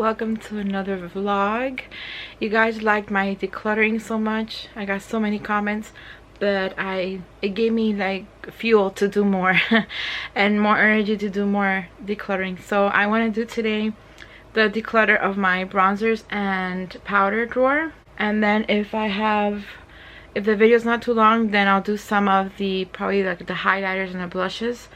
welcome to another vlog. You guys liked my decluttering so much. I got so many comments that it gave me like fuel to do more and more energy to do more decluttering. So I want to do today the declutter of my bronzers and powder drawer, and then if the video is not too long, then I'll do some of the probably like the highlighters and the blushes,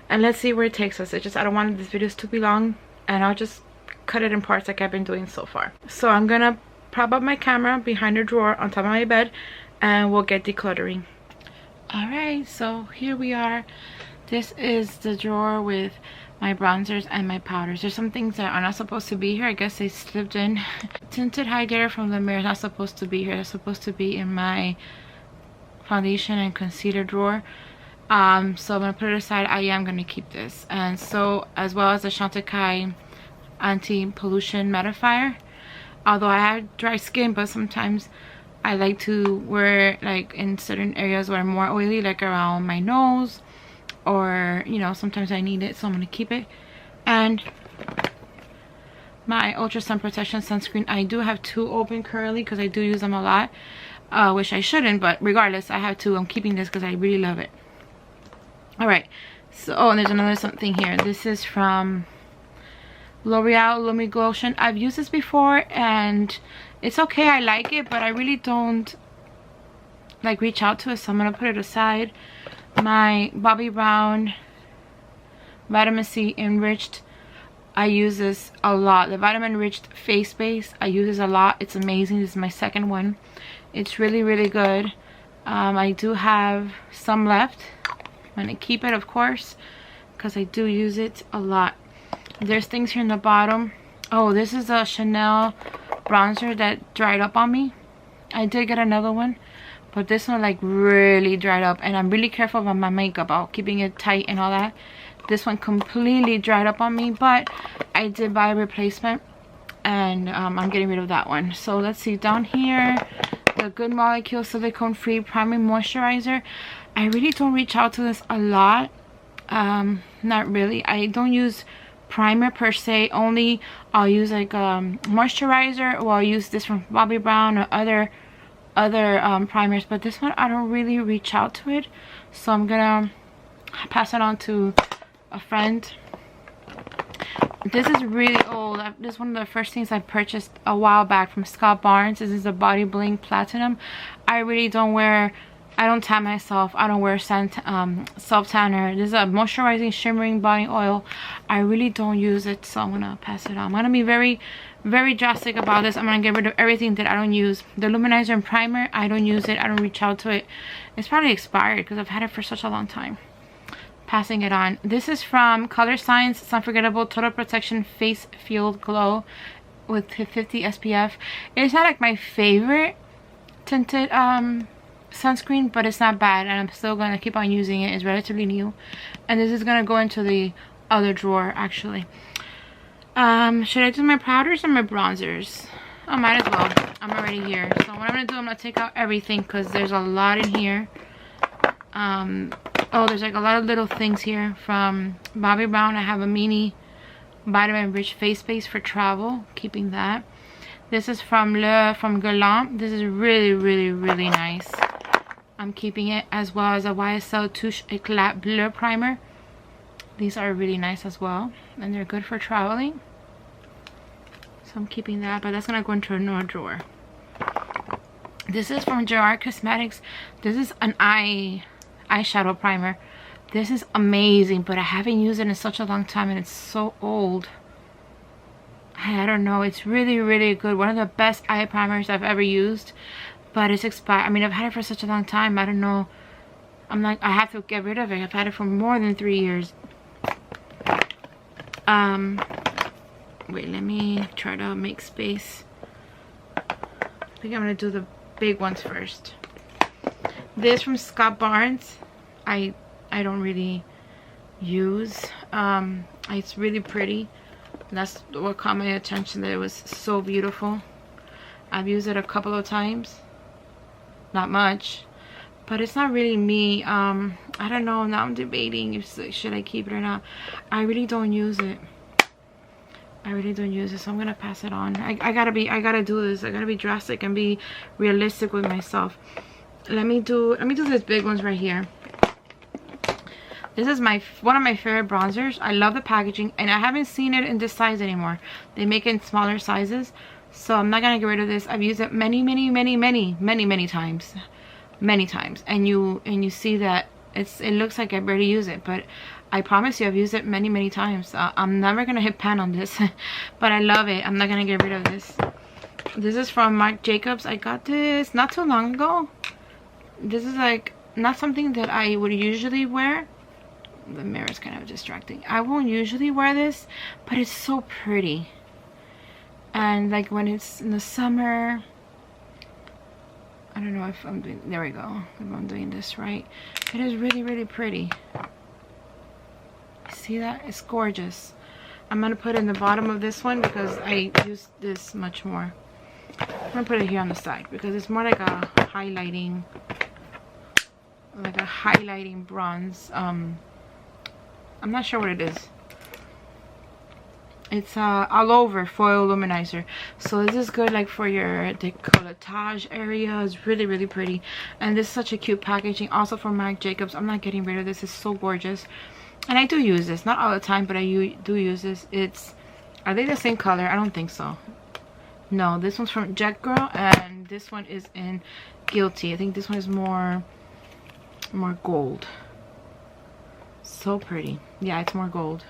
and let's see where it takes us. It's just I don't want these videos to be long, and I'll just cut it in parts like I've been doing so far. So I'm gonna prop up my camera behind the drawer on top of my bed and we'll get decluttering. Alright, so here we are. This is the drawer with my bronzers and my powders. There's some things that are not supposed to be here. I guess they slipped in. Tinted highlighter from the mirror is not supposed to be here. It's supposed to be in my foundation and concealer drawer. So I'm gonna put it aside. I am gonna keep this, and so as well as the Chantecaille anti-pollution mattifier. Although I have dry skin, but sometimes I like to wear like in certain areas where I'm more oily, like around my nose, or you know, sometimes I need it, so I'm gonna keep it. And my ultra sun protection sunscreen, I do have two open currently because I do use them a lot, which I shouldn't, but regardless, I have two. I'm keeping this because I really love it. All right, so and there's another something here. This is from L'Oreal Lumi Lotion. I've used this before and it's okay, I like it, but I really don't like reach out to it, so I'm gonna put it aside. My Bobbi Brown vitamin C enriched, I use this a lot. The vitamin enriched face base, I use this a lot. It's amazing. This is my second one. It's really good. I do have some left. I'm gonna keep it, of course, because I do use it a lot. There's things here in the bottom. Oh, this is a Chanel bronzer that dried up on me. I did get another one, but this one like really dried up, and I'm really careful about my makeup, about keeping it tight and all that. This one completely dried up on me, but I did buy a replacement, and I'm getting rid of that one. So let's see, down here, the Good Molecule silicone free priming moisturizer. I really don't reach out to this a lot. Not really. I don't use primer per se, only I'll use like moisturizer, or I'll use this from Bobbi Brown or other primers, but this one I don't really reach out to it, so I'm gonna pass it on to a friend. This is really old. This is one of the first things I purchased a while back from Scott Barnes. This is a Body Bling Platinum. I really don't wear, I don't tan myself. I don't wear self tanner. This is a moisturizing shimmering body oil. I really don't use it, so I'm gonna pass it on. I'm gonna be very drastic about this. I'm gonna get rid of everything that I don't use. The luminizer and primer, I don't use it. I don't reach out to it. It's probably expired because I've had it for such a long time. Passing it on. This is from Color Science. It's Unforgettable Total Protection Face Field Glow with 50 SPF. It's not like my favorite tinted sunscreen, but it's not bad, and I'm still gonna keep on using it. It's relatively new, and this is gonna go into the other drawer actually. Should I do my powders or my bronzers? I might as well. I'm already here, so what I'm gonna do, I'm gonna take out everything because there's a lot in here. Oh, there's like a lot of little things here from Bobbi Brown. I have a mini vitamin rich face base for travel, keeping that. This is from Guerlain. This is really nice. I'm keeping it, as well as a YSL Touche Eclat Bleu Primer. These are really nice as well, and they're good for traveling. So I'm keeping that, but that's gonna go into another drawer. This is from Gerard Cosmetics. This is an eyeshadow primer. This is amazing, but I haven't used it in such a long time, and it's so old. I don't know. It's really good. One of the best eye primers I've ever used. But it's expired. I mean, I've had it for such a long time. I don't know. I'm like, I have to get rid of it. I've had it for more than 3 years. Wait, let me try to make space. I think I'm gonna do the big ones first. This from Scott Barnes, I don't really use. It's really pretty. That's what caught my attention, that it was so beautiful. I've used it a couple of times. Not much, but it's not really me. I don't know, now I'm debating if should I keep it or not. I really don't use it. I really don't use it, so I'm gonna pass it on. I gotta do this. I gotta be drastic and be realistic with myself. Let me do these big ones right here. This is one of my favorite bronzers. I love the packaging, and I haven't seen it in this size anymore. They make it in smaller sizes, so I'm not gonna get rid of this. I've used it many times, and you see that it looks like I barely use it, but I promise you I've used it many times. I'm never gonna hit pan on this, but I love it. I'm not gonna get rid of this. This is from Marc Jacobs. I got this not too long ago. This is like not something that I would usually wear. The mirror is kind of distracting. I won't usually wear this, but it's so pretty. And like when it's in the summer, I don't know if I'm doing, there we go, if I'm doing this right. It is really pretty. See that? It's gorgeous. I'm gonna put it in the bottom of this one because I use this much more. I'm gonna put it here on the side because it's more like a highlighting, bronze. I'm not sure what it is. It's all over foil luminizer, so this is good like for your décolletage area. It's really pretty, and this is such a cute packaging. Also from Marc Jacobs. I'm not getting rid of this. It's so gorgeous, and I do use this, not all the time, but I do use this. Are they the same color? I don't think so. No, this one's from Jet Girl, and this one is in Guilty. I think this one is more gold. So pretty. Yeah, it's more gold.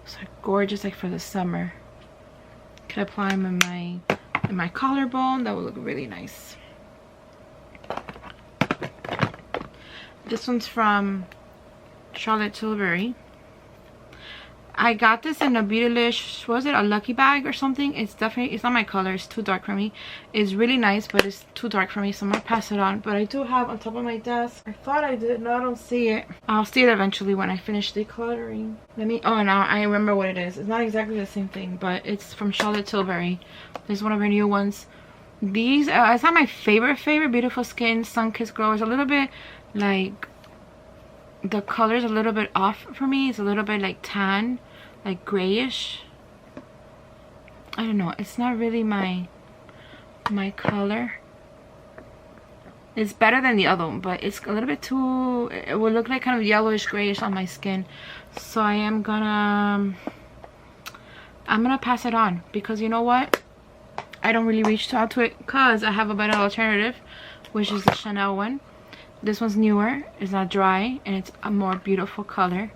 So gorgeous, like for the summer. Could apply them in my collarbone. That would look really nice. This one's from Charlotte Tilbury. I got this in a Beautylish, was it a Lucky Bag or something? It's not my color. It's too dark for me. It's really nice, but it's too dark for me, so I'm gonna pass it on. But I do have on top of my desk. I thought I did. No, I don't see it. I'll see it eventually when I finish decluttering. Oh, now I remember what it is. It's not exactly the same thing, but it's from Charlotte Tilbury. This is one of her new ones. These, it's not my favorite Beautiful Skin Sun Kissed Glow. It's a little bit like, the color's a little bit off for me. It's a little bit like tan, like grayish. I don't know, it's not really my color. It's better than the other one, but it's a little bit too, it would look like kind of yellowish grayish on my skin. So I'm gonna pass it on, because you know what, I don't really reach out to it because I have a better alternative, which is the Chanel one. This one's newer, it's not dry, and it's a more beautiful color.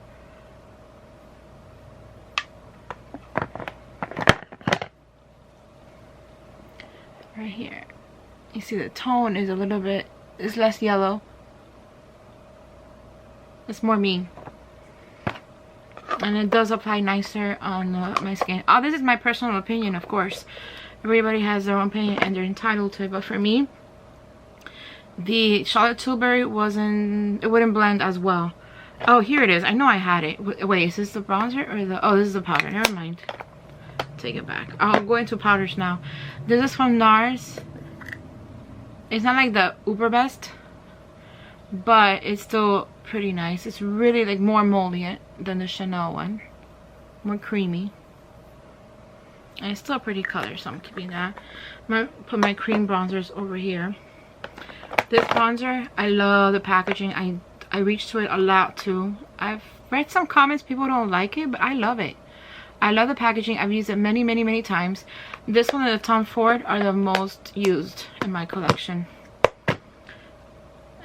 Right here, you see the tone is a little bit, it's less yellow. It's more me, and it does apply nicer on my skin. Oh, this is my personal opinion, of course. Everybody has their own opinion and they're entitled to it, but for me, the Charlotte Tilbury it wouldn't blend as well. Oh, here it is. I know I had it. Wait, is this the bronzer or the, oh, this is the powder. Never mind. Take it back. I'll go into powders now. This is from NARS. It's not like the uber best, but it's still pretty nice. It's really like more emollient than the Chanel one, more creamy, and it's still a pretty color, so I'm keeping that. I'm gonna put my cream bronzers over here. This bronzer, I love the packaging. I reach to it a lot too. I've read some comments, people don't like it, but I love it. I love the packaging. I've used it many times. This one and the Tom Ford are the most used in my collection.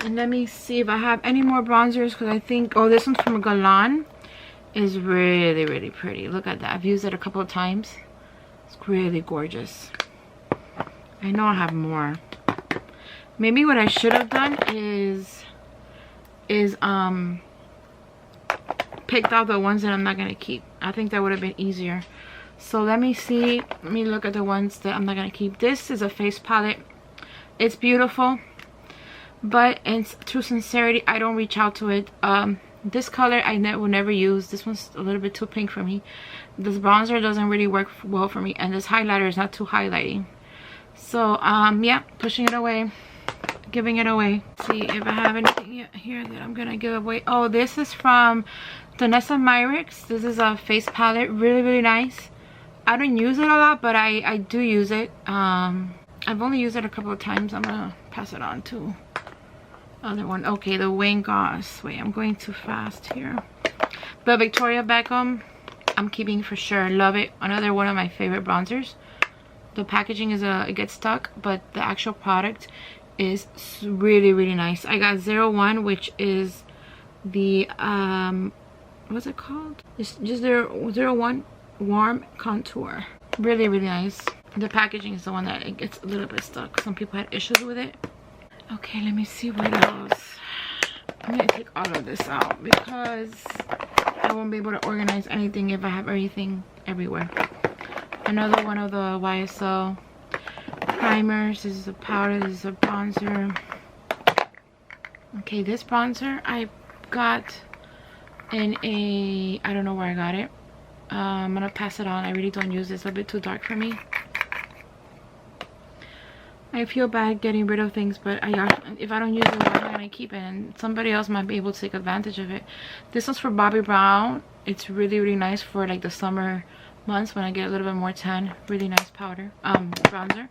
And let me see if I have any more bronzers, because I think, oh, this one's from Galan. Is really pretty. Look at that. I've used it a couple of times. It's really gorgeous. I know I have more. Maybe what I should have done is picked out the ones that I'm not gonna keep. I think that would have been easier. So let me see, let me look at the ones that I'm not gonna keep. This is a face palette. It's beautiful, but in true sincerity, I don't reach out to it. This color I will never use. This one's a little bit too pink for me. This bronzer doesn't really work well for me, and this highlighter is not too highlighting. So yeah, pushing it away, giving it away. See if I have anything here that I'm gonna give away. Oh, this is from Danessa Myricks. This is a face palette. Really nice. I don't use it a lot, but I do use it. I've only used it a couple of times. I'm gonna pass it on to other one. Okay, the Wayne Goss. Wait, I'm going too fast here. The Victoria Beckham, I'm keeping for sure. Love it. Another one of my favorite bronzers. The packaging is it gets stuck, but the actual product is really nice. I got 01, which is the what's it called? It's just 01 warm contour. Really nice. The packaging is the one that it gets a little bit stuck. Some people had issues with it. Okay, let me see what else. I'm gonna take all of this out because I won't be able to organize anything if I have everything everywhere. Another one of the YSL primers. This is a powder. This is a bronzer. Okay, this bronzer I got in a, I don't know where I got it. I'm gonna pass it on. I really don't use this. It's a bit too dark for me. I feel bad getting rid of things, but if I don't use it, why can't I keep it? And somebody else might be able to take advantage of it. This one's for Bobbi Brown. It's really nice for like the summer months when I get a little bit more tan. Really nice powder, bronzer.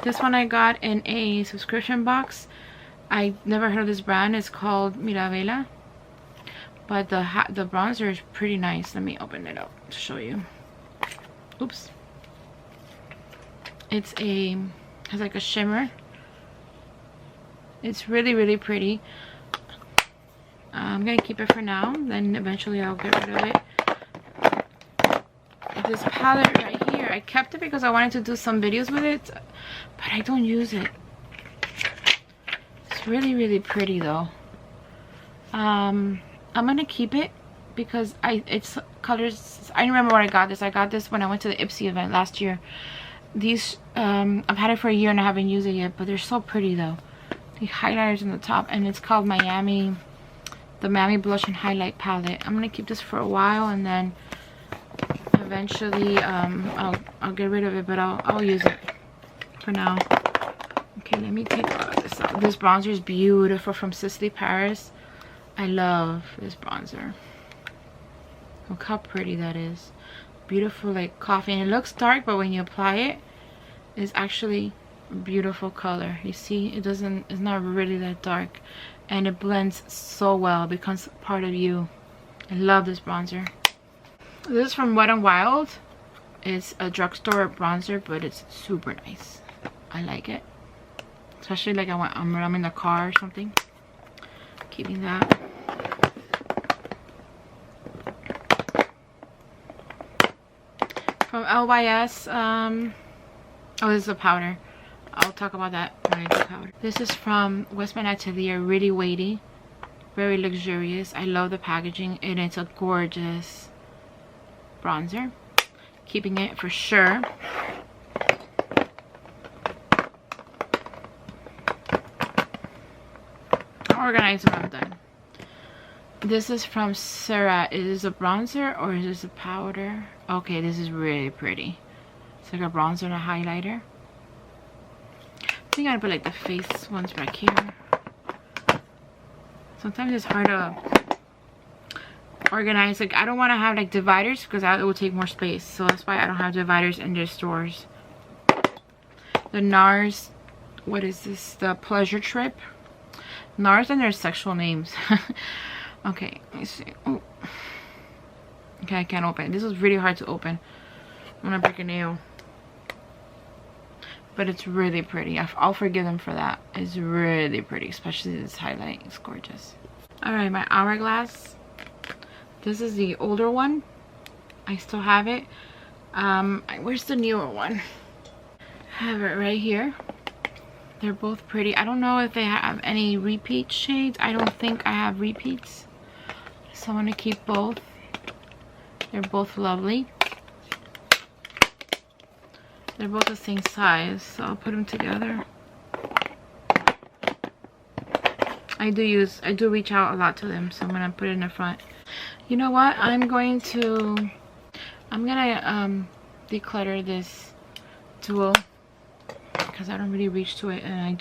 This one I got in a subscription box. I never heard of this brand. It's called Mirabella, but the bronzer is pretty nice. Let me open it up to show you. Oops. It's has like a shimmer. It's really pretty. I'm gonna keep it for now, then eventually I'll get rid of it. This palette right here, I kept it because I wanted to do some videos with it, but I don't use it. It's really pretty though. I'm gonna keep it because it's colors. I remember when I got this. I got this when I went to the Ipsy event last year. These I've had it for a year and I haven't used it yet, but they're so pretty though. The highlighters on the top, and it's called Miami, the Miami Blush and Highlight Palette. I'm gonna keep this for a while, and then eventually I'll get rid of it, but I'll use it for now. Okay, let me take all of this out. This bronzer is beautiful from Sisley Paris. I love this bronzer. Look how pretty that is. Beautiful, like coffee, and it looks dark, but when you apply it, it's actually a beautiful color. You see, it's not really that dark, and it blends so well. It becomes part of you. I love this bronzer. This is from Wet n Wild. It's a drugstore bronzer, but it's super nice. I like it, especially like I'm in the car or something. Keeping that. From LYS, oh, this is a powder. I'll talk about that when I do powder. This is from Westman Atelier, really weighty, very luxurious. I love the packaging, and it's a gorgeous bronzer. Keeping it for sure. I'll organize when I'm done. This is from Sarah. Is this a bronzer or is this a powder? Okay, this is really pretty. It's like a bronzer and a highlighter. I think I'd put like the face ones back here. Sometimes it's hard to organize. Like I don't want to have like dividers because it will take more space. So that's why I don't have dividers in their stores. The NARS, what is this? The Pleasure Trip. NARS and their sexual names. Okay, let me see. Oh. Okay, I can't open it. This is really hard to open. I'm gonna break a nail. But it's really pretty. I'll forgive them for that. It's really pretty, especially this highlight. It's gorgeous. Alright, my Hourglass. This is the older one. I still have it. Where's the newer one? I have it right here. They're both pretty. I don't know if they have any repeat shades. I don't think I have repeats. So I'm going to keep both. They're both lovely. They're both the same size, so I'll put them together. I do reach out a lot to them, so I'm going to put it in the front. You know what? I'm going to declutter this dual because I don't really reach to it, and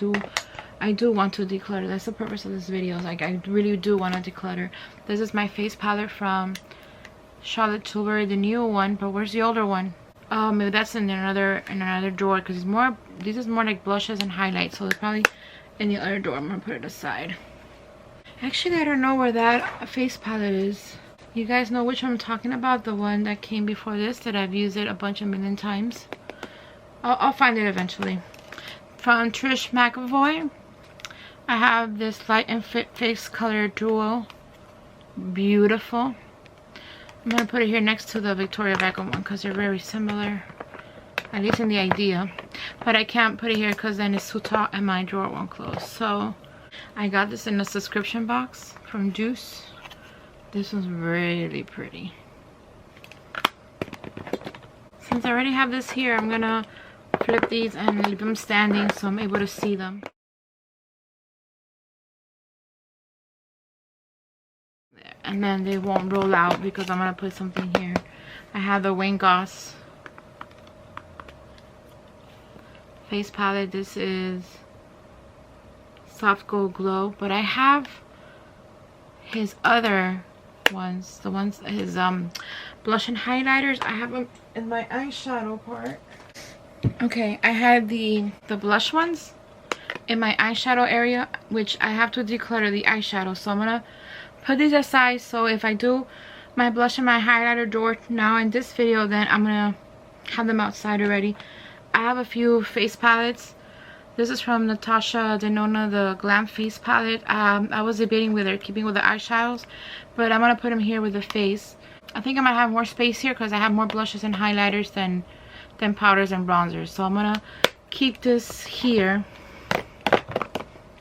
I do want to declutter. That's the purpose of this video. Like, I really do want to declutter. This is my face palette from Charlotte Tilbury, the new one. But where's the older one? Oh, maybe that's in another drawer, because it's more, this is more like blushes and highlights, so it's probably in the other drawer. I'm gonna put it aside. Actually, I don't know where that face palette is. You guys know which one I'm talking about? The one that came before this, that I've used it a million times. I'll find it eventually. From Trish McAvoy, I have this Light and Fit Face Color Duo. Beautiful. I'm gonna put it here next to the Victoria Beckham one because they're very similar, at least in the idea. But I can't put it here because then it's too tall and my drawer won't close. So I got this in a subscription box from Juice. This one's really pretty. Since I already have this here, I'm gonna flip these and leave them standing so I'm able to see them. And then they won't roll out because I'm gonna put something here. I have the Wayne Goss face palette. This is Soft Gold Glow, but I have his other ones, the ones, his blush and highlighters. I have them in my eyeshadow part. Okay, I had the blush ones in my eyeshadow area, which I have to declutter the eyeshadow, so I'm gonna put these aside. So if I do my blush and my highlighter drawer now in this video, then I'm gonna have them outside already. I have a few face palettes. This is from Natasha Denona, the Glam Face Palette. I was debating whether keeping with the eyeshadows, but I'm gonna put them here with the face. I think I might have more space here because I have more blushes and highlighters than powders and bronzers. So I'm gonna keep this here.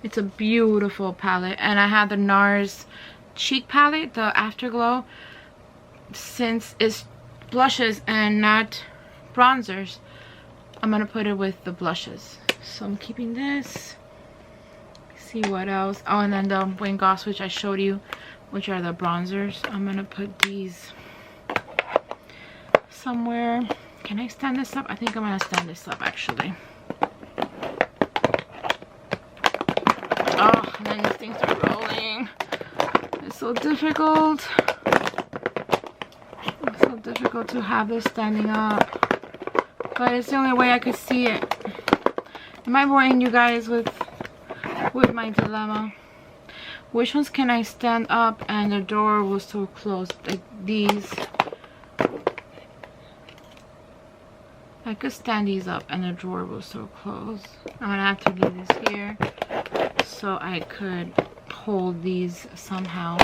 It's a beautiful palette. And I have the NARS Cheek Palette, the Afterglow. Since it's blushes and not bronzers, I'm gonna put it with the blushes. So I'm keeping this. Let's see what else. Oh, and then the Wayne Goss, which I showed you, which are the bronzers. I'm gonna put these somewhere. Can I stand this up? I think I'm gonna stand this up actually. Oh, and then these things are rolling. It's so difficult. It's so difficult to have this standing up. But it's the only way I could see it. Am I boring you guys with my dilemma? Which ones can I stand up and the door will still close? Like these. I could stand these up and the drawer will still close. I'm gonna have to leave this here so I could hold these somehow.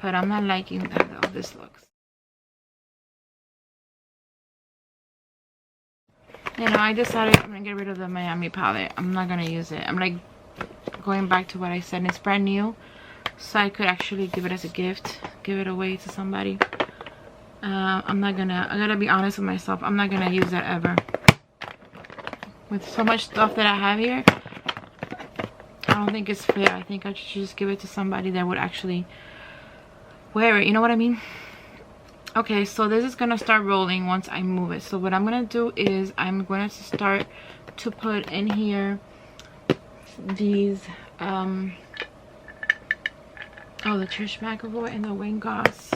But I'm not liking how this looks. You know, I decided I'm gonna get rid of the Miami palette. I'm not gonna use it. I'm like going back to what I said. It's brand new, so I could actually give it as a gift, give it away to somebody. I gotta be honest with myself. I'm not gonna use that ever. With so much stuff that I have here, I don't think it's fair. I think I should just give it to somebody that would actually wear it. You know what I mean? Okay, so this is gonna start rolling once I move it. So what I'm gonna do is I'm going to start to put in here these oh, the Trish McAvoy and the Wayne Goss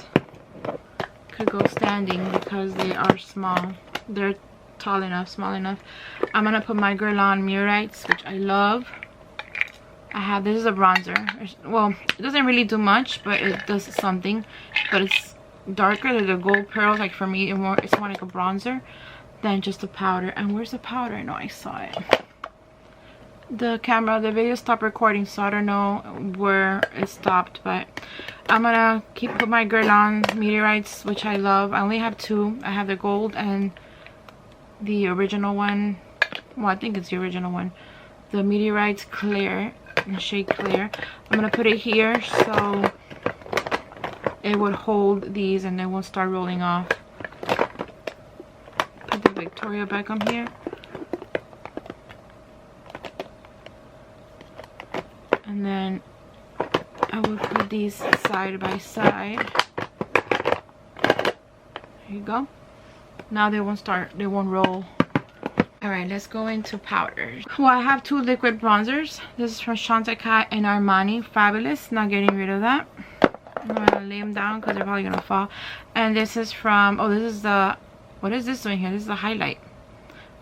could go standing because they are small. They're tall enough, small enough. I'm gonna put my Guerlain Mirrorites, which I love. I have, this is a bronzer. Well, it doesn't really do much, but it does something. But it's darker than the gold pearls. Like for me, it's more like a bronzer than just a powder. And where's the powder? I know I saw it. The video stopped recording, so I don't know where it stopped. But I'm gonna put my Guerlain Meteorites, which I love. I only have two. I have the gold and the original one. Well, I think it's the original one. The Meteorites Clear, in shade Clear. I'm gonna put it here so it would hold these and they won't start rolling off. Put the Victoria Beckham here. And then I will put these side by side. There you go. Now they won't roll. All right, let's go into powders. Well, I have two liquid bronzers. This is from Chantecaille and Armani. Fabulous. Not getting rid of that. I'm gonna lay them down because they're probably gonna fall. And this is from, oh, this is the, what is this doing here? This is the highlight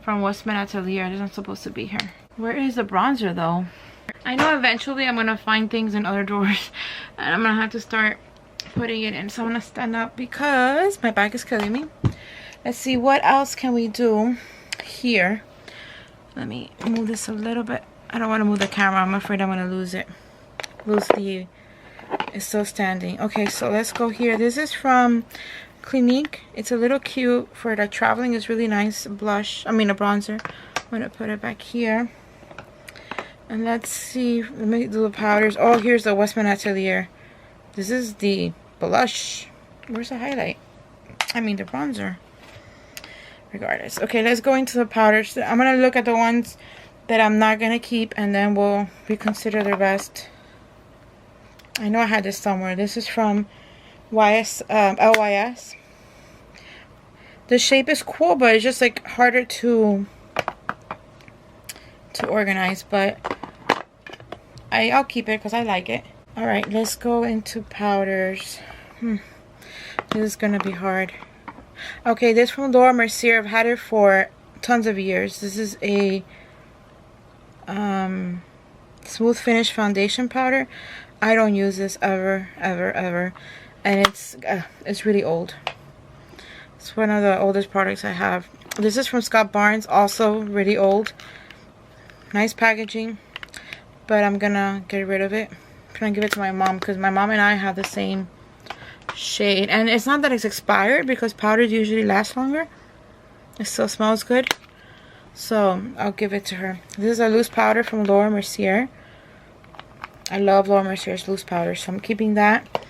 from WISHTREND Atelier. This isn't supposed to be here. Where is the bronzer though? I know eventually I'm gonna find things in other drawers and I'm gonna have to start putting it in. So I'm gonna stand up because my back is killing me. Let's see, what else can we do here? Let me move this a little bit. I don't want to move the camera. I'm afraid I'm going to lose it. It's still standing. Okay, so let's go here. This is from Clinique. It's a little cute for like traveling. It's really nice blush. I mean a bronzer. I'm going to put it back here. And let's see. Let me do the powders. Oh, here's the WISHTREND Atelier. This is the blush. Where's the highlight? I mean the bronzer. Regardless. Okay, let's go into the powders. I'm going to look at the ones that I'm not going to keep and then we'll reconsider the rest. I know I had this somewhere. This is from LYS. The shape is cool, but it's just like harder to organize, but I'll keep it because I like it. Alright, let's go into powders. This is going to be hard. Okay, this from Laura Mercier. I've had it for tons of years. This is a smooth finish foundation powder. I don't use this ever, and it's really old. It's one of the oldest products I have. This is from Scott Barnes, also really old. Nice packaging, but I'm gonna get rid of it. I'm gonna give it to my mom because my mom and I have the same shade, and it's not that it's expired because powders usually last longer. It still smells good, so I'll give it to her. This is a loose powder from Laura Mercier. I love Laura Mercier's loose powder, so I'm keeping that,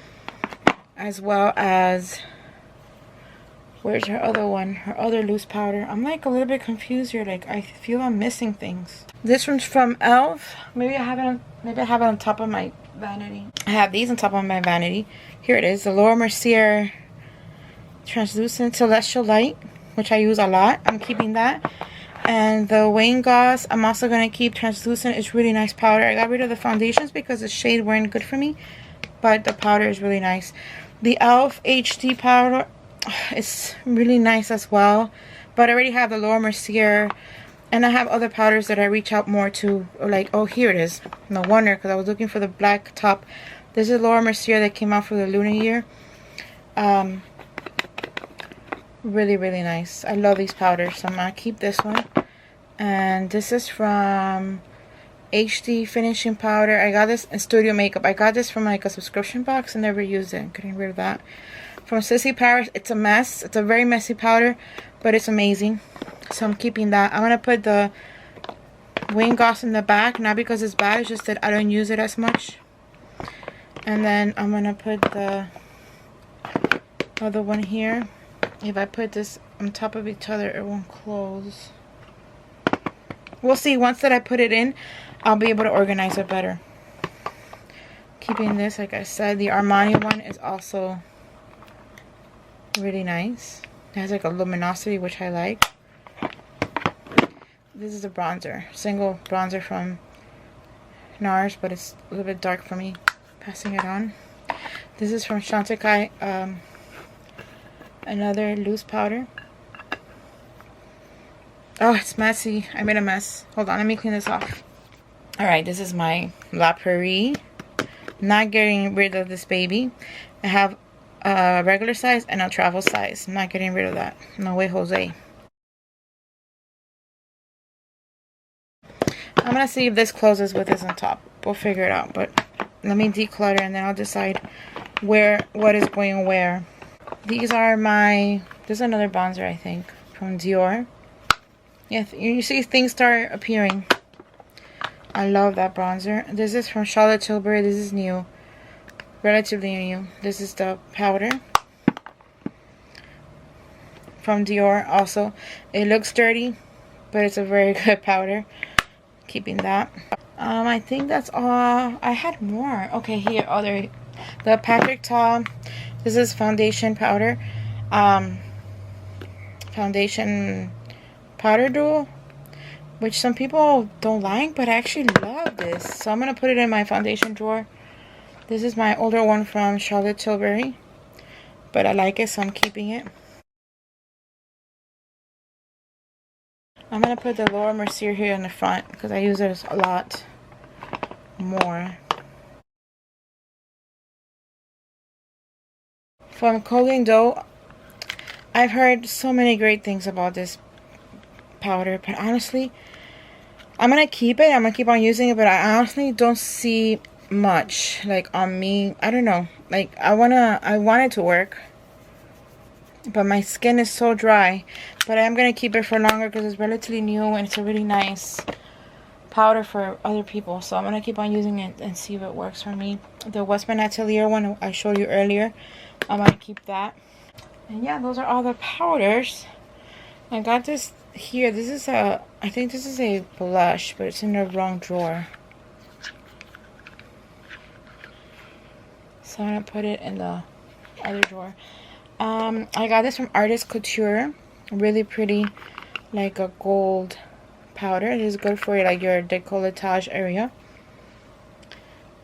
as well as, where's her other one, her other loose powder? I'm like a little bit confused here. Like I feel I'm missing things. This one's from Elf. Maybe I have it on top of my vanity. I have these on top of my vanity. Here it is, the Laura Mercier Translucent Celestial Light, which I use a lot. I'm keeping that. And the Wayne Goss, I'm also going to keep translucent. It's really nice powder. I got rid of the foundations because the shade weren't good for me, but the powder is really nice. The Elf HD powder is really nice as well, but I already have the Laura Mercier, and I have other powders that I reach out more to, like, oh, here it is. No wonder, because I was looking for the black top. This is Laura Mercier that came out for the Lunar Year. Really, really nice. I love these powders, so I'm going to keep this one. And this is from HD Finishing Powder. I got this in Studio Makeup. I got this from like a subscription box and never used it. Getting rid of that. From Sissy Paris. It's a mess. It's a very messy powder, but it's amazing. So I'm keeping that. I'm going to put the Wayne Goss in the back. Not because it's bad, it's just that I don't use it as much. And then I'm going to put the other one here. If I put this on top of each other, it won't close. We'll see. Once that I put it in, I'll be able to organize it better. Keeping this, like I said, the Armani one is also really nice. It has like a luminosity, which I like. This is a bronzer. Single bronzer from NARS, but it's a little bit dark for me. Passing it on. This is from Chantecaille. Another loose powder. Oh, it's messy. I made a mess. Hold on, let me clean this off. Alright, this is my La Prairie. Not getting rid of this baby. I have a regular size and a travel size. I'm not getting rid of that. No way, Jose. I'm going to see if this closes with this on top. We'll figure it out. But let me declutter and then I'll decide what is going where. These are my, this is another bronzer, I think, from Dior. Yeah, you see things start appearing. I love that bronzer. This is from Charlotte Tilbury. This is new. Relatively new. This is the powder. From Dior also. It looks dirty, but it's a very good powder. Keeping that. I think that's all. I had more. Okay, here, the Patrick Ta. This is foundation powder. Foundation powder duo. which some people don't like, but I actually love this. So I'm gonna put it in my foundation drawer. This is my older one from Charlotte Tilbury, but I like it, so I'm keeping it. I'm gonna put the Laura Mercier here in the front because I use it a lot more. From Colleen Doe, I've heard so many great things about this powder, but honestly, I'm gonna keep it. I'm gonna keep on using it, but I honestly don't see much like on me. I don't know. Like I want it to work, but my skin is so dry. But I'm gonna keep it for longer because it's relatively new and it's a really nice powder for other people. So I'm gonna keep on using it and see if it works for me. The Westman Atelier one I showed you earlier, I'm gonna keep that. And yeah, those are all the powders. I got this here. This is a, I think this is a blush, but it's in the wrong drawer. So I'm gonna put it in the other drawer. I got this from Artist Couture. Really pretty, like a gold powder. It is good for like your décolletage area.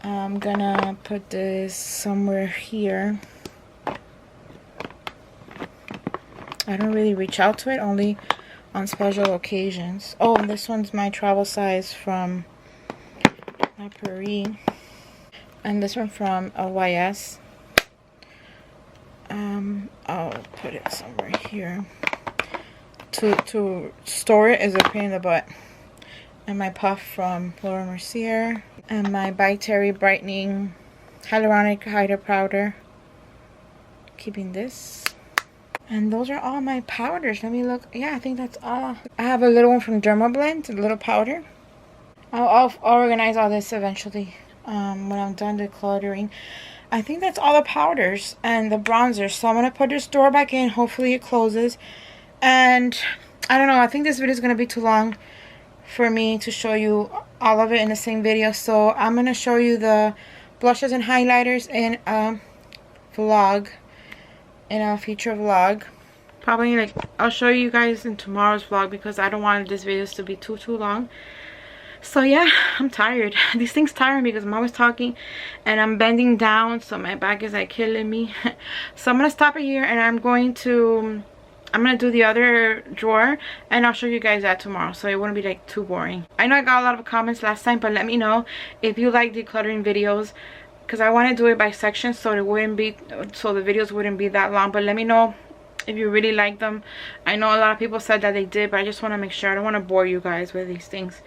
I'm gonna put this somewhere here. I don't really reach out to it, only on special occasions. Oh, and this one's my travel size from La Prairie. And this one from LYS. I'll put it somewhere here. To store it is a pain in the butt. And my puff from Laura Mercier. And my By Terry Brightening Hyaluronic Hider Powder. Keeping this. And those are all my powders. Let me look. Yeah, I think that's all. I have a little one from Dermablend, a little powder. I'll organize all this eventually when I'm done decluttering. I think that's all the powders and the bronzers. So I'm going to put this drawer back in. Hopefully it closes. And I don't know. I think this video is going to be too long for me to show you all of it in the same video. So I'm going to show you the blushes and highlighters in a vlog. In a future vlog. Probably like I'll show you guys in tomorrow's vlog because I don't want this videos to be too long. So yeah, I'm tired. These things tire me because I'm always talking and I'm bending down, so my back is like killing me. So I'm gonna stop it here and I'm gonna do the other drawer and I'll show you guys that tomorrow, so it wouldn't be like too boring. I know I got a lot of comments last time, but let me know if you like decluttering videos, because I want to do it by section so the videos wouldn't be that long. But let me know if you really like them. I know a lot of people said that they did, but I just want to make sure. I don't want to bore you guys with these things.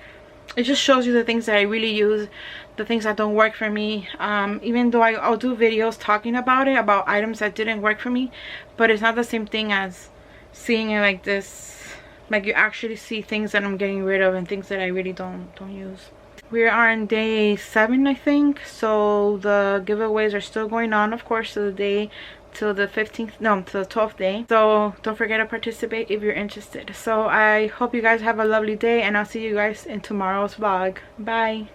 It just shows you the things that I really use, the things that don't work for me. Even though I'll do videos talking about it, about items that didn't work for me, but it's not the same thing as seeing it like this. Like you actually see things that I'm getting rid of and things that I really don't use. We are on day 7, I think, so the giveaways are still going on, of course, till the 12th day. So don't forget to participate if you're interested. So I hope you guys have a lovely day, and I'll see you guys in tomorrow's vlog. Bye.